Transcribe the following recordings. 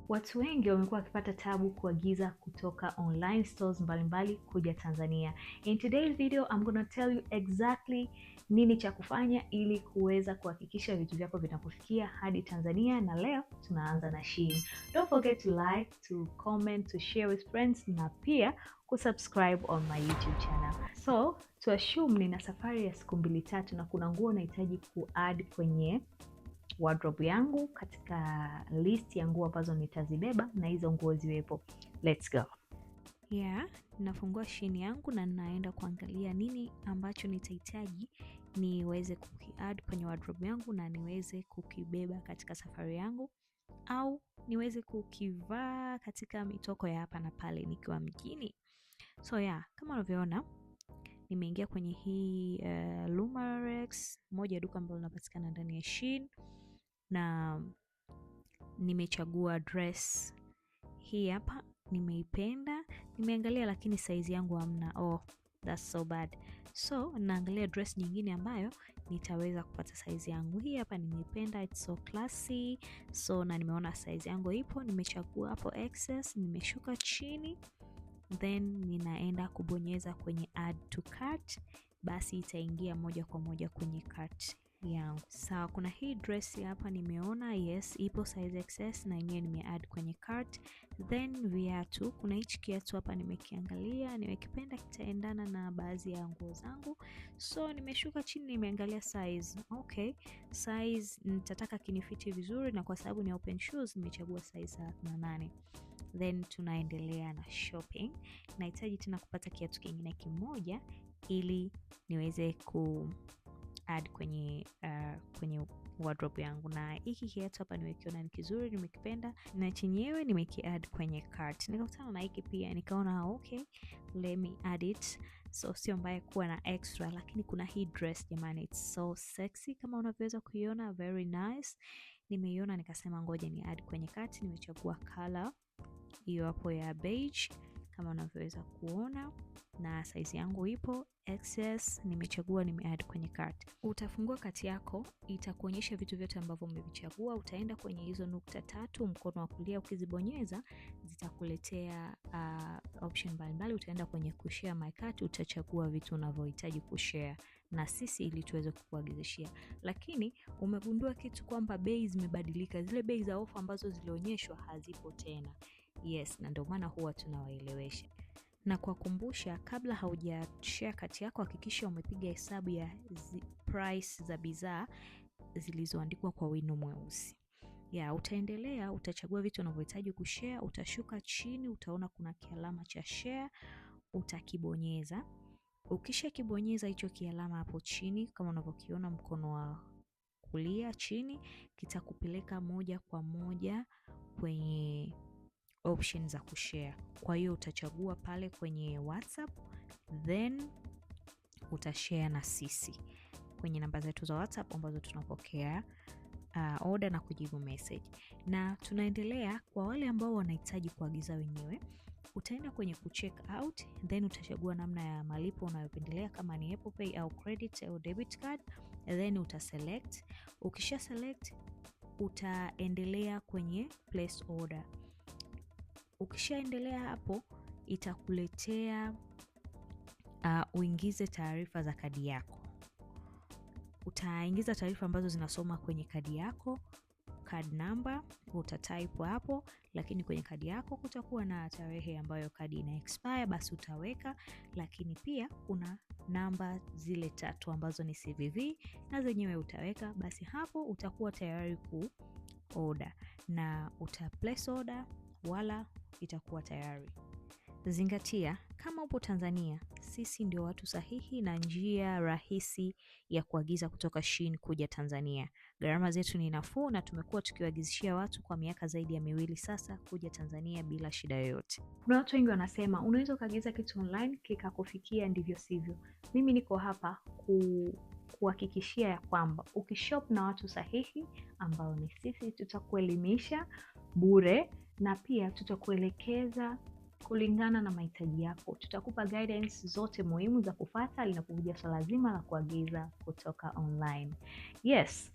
Watu wengi wamekuwa wakipata tabu kuagiza kutoka online stores mbalimbali kuja Tanzania. In today's video, I'm gonna tell you exactly nini cha kufanya ili kuweza kuhakikisha vitu vyako vinakufikia hadi Tanzania, na leo tunaanza na Shein. Don't forget to like, to comment, to share with friends na pia kusubscribe on my YouTube channel. So, to assume nina safari ya siku 2-3 na kuna nguo nahitaji kuadd kwenye wardrobe yangu katika list ya nguo ambazo nitazibeba na hizo nguo ziwepo. Let's go. Nafungua Shein yangu na naenda kuangalia nini ambacho nitahitaji niweze kukiadd kwenye wardrobe yangu na niweze kukibeba katika safari yangu au niweze kukivaa katika mitoko ya hapa na pale nikiwa mjini. So kama unavyoona nimeingia kwenye hii Lumarex, moja duka ambalo linapatikana ndani ya Shein, na nimechagua dress hii hapa. Nimeipenda, nimeangalia lakini size yangu hamna. Oh, that's so bad. So naangalia dress nyingine ambayo nitaweza kupata size yangu. Hii hapa nimeipenda, it's so classy. So na nimeona size yangu ipo, nimechagua hapo excess, nimeshuka chini, then ninaenda kubonyeza kwenye add to cart, basi itaingia moja kwa moja kwenye cart yangu. Sawa, kuna hii dress hapa nimeona, yes, ipo size XS na yenyewe nimeadd kwenye cart. Then viatu, kuna hichi kiatu hapa nimekiangalia, nimekipenda, kitaendana na baadhi ya nguo zangu. So nimeshuka chini, nimeangalia size. Okay, size nitataka kinifiti vizuri, na kwa sababu ni open shoes nimechagua size 8. Then tunaendelea na shopping. Nahitaji tena kupata kiatu kingine kimoja ili niweze ku add kwenye wardrobe yangu, na hiki kiatu hapa nimekiona ni kizuri, nimekipenda na chenyewe nimekiadd kwenye cart. Nikakutana na hiki pia, nikaona okay, let me add it. So sio mbaya kuwa na extra, lakini kuna hii dress jamani, it's so sexy kama unavyoweza kuiona, very nice. Nimeiona nikasema ngoja ni add kwenye cart. Nimechagua color hiyo hapo ya beige kama unavyoweza kuona, na size yangu ipo XS, nimechagua, nimeadd kwenye cart. Utafungua cart yako, itakuonyesha vitu vyote ambavyo umevichagua. Utaenda kwenye hizo nukta 3 mkono wa kulia, ukizibonyeza zitakuletea option mbalimbali. Utaenda kwenye kushare my cart, utachagua vitu unavyohitaji kushare na sisi ili tuweze kukuagizishia. Lakini umegundua kitu kwamba bei zimebadilika, zile bei za ofa ambazo zilionyeshwa hazipo tena. Yes, na ndio maana huwa tunawaelewesha. Na kwa kukumbusha, kabla haujashare kati yako, hakikisha umepiga hesabu ya price za bidhaa zilizoandikwa kwa wino mweusi. Utaendelea, utachagua vitu unavyohitaji kushare, utashuka chini, utaona kuna kialama cha share, utakibonyeza. Ukisha kibonyeza hicho kialama hapo chini kama unavyokiona mkono wa kulia chini, kitakupeleka moja kwa moja kwenye options za kushare. Kwa hiyo utachagua pale kwenye WhatsApp, then utashare na sisi kwenye namba zetu za WhatsApp ambazo tunapokea order na kujibu message. Na tunaendelea kwa wale ambao wanahitaji kuagiza wenyewe. Utaenda kwenye kucheck out, then utachagua namna ya malipo unayopendelea, kama ni Apple Pay au credit au debit card, then utaselect. Ukisha select, utaendelea kwenye place order. Ukishaendelea hapo, itakuletea uingize taarifa za kadi yako. Utaingiza taarifa ambazo zinasoma kwenye kadi yako, card number utatype hapo, lakini kwenye kadi yako kutakuwa na tarehe ambayo kadi ina expire, basi utaweka. Lakini pia kuna namba zile 3 ambazo ni CVV na zenyewe utaweka. Basi hapo utakuwa tayari ku order na uta place order, wala itakuwa tayari. Zingatia, kama upo Tanzania, sisi ndio watu sahihi na njia rahisi ya kuagiza kutoka Shein kuja Tanzania. Gharama zetu ni nafuu na tumekuwa tukiwaagizishia watu kwa miaka zaidi ya 2 sasa kuja Tanzania bila shida yoyote. Kuna watu wengi wanasema unaweza kuagiza kitu online kikakufikia, ndivyo sivyo. Mimi niko hapa kuhakikishia ya kwamba ukishop na watu sahihi ambao ni sisi, tutakuelimisha bure na pia tutakuelekeza kulingana na mahitaji yako. Tutakupa guidance zote muhimu za kufuata linapokuja swala zima la kuagiza kutoka online. Yes,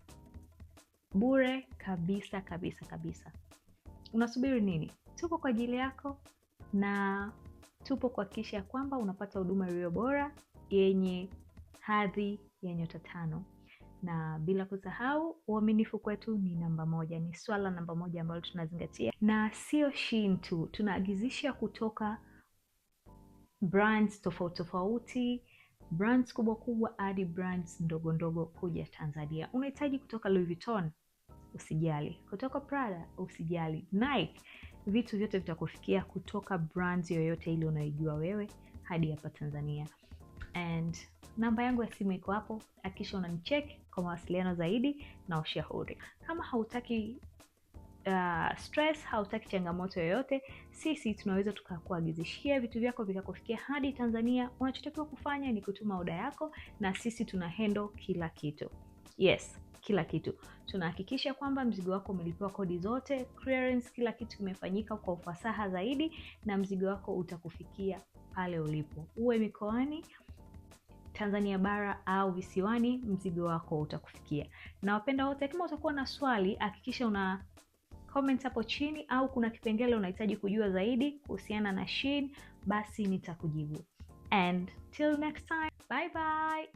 bure kabisa kabisa kabisa. unasubiri nini? Tupo kwa ajili yako na tupo kuhakikisha kwamba unapata huduma iliyo bora yenye hadhi ya nyota 5. Na bila kusahau, uaminifu kwetu ni namba 1, ni swala namba 1 ambalo tunazingatia. Na sio Shein tu, tunaagizisha kutoka brands tofauti tofauti, brands kubwa kubwa hadi brands ndogo ndogo kuja Tanzania. Unahitaji kutoka Louis Vuitton, usijali. Kutoka Prada, usijali. Nike, vitu vyote vitakufikia kutoka brands yoyote ile unaijua wewe hadi hapa Tanzania. And namba yangu ya simu iko hapo, hakikisha unanicheck kwa mawasiliano zaidi na ushauri. Kama hautaki stress, hautaki changamoto yoyote, sisi tunaweza tukakuagizishia vitu vyako vikakufikia hadi Tanzania. Unachotakiwa kufanya ni kutuma oda yako na sisi tuna handle kila kitu. Yes, kila kitu. Tunahakikisha kwamba mzigo wako umelipiwa kodi zote, clearance, kila kitu kimefanyika kwa ufasaha zaidi na mzigo wako utakufikia pale ulipo. Uwe mikoani, Tanzania bara au visiwani, mzigo wako utakufikia. Na wapenda wote, kama utakuwa na swali, hakikisha una comment hapo chini, au kuna kipengele unahitaji kujua zaidi kuhusiana na Shein, basi nitakujibu. And till next time, bye bye.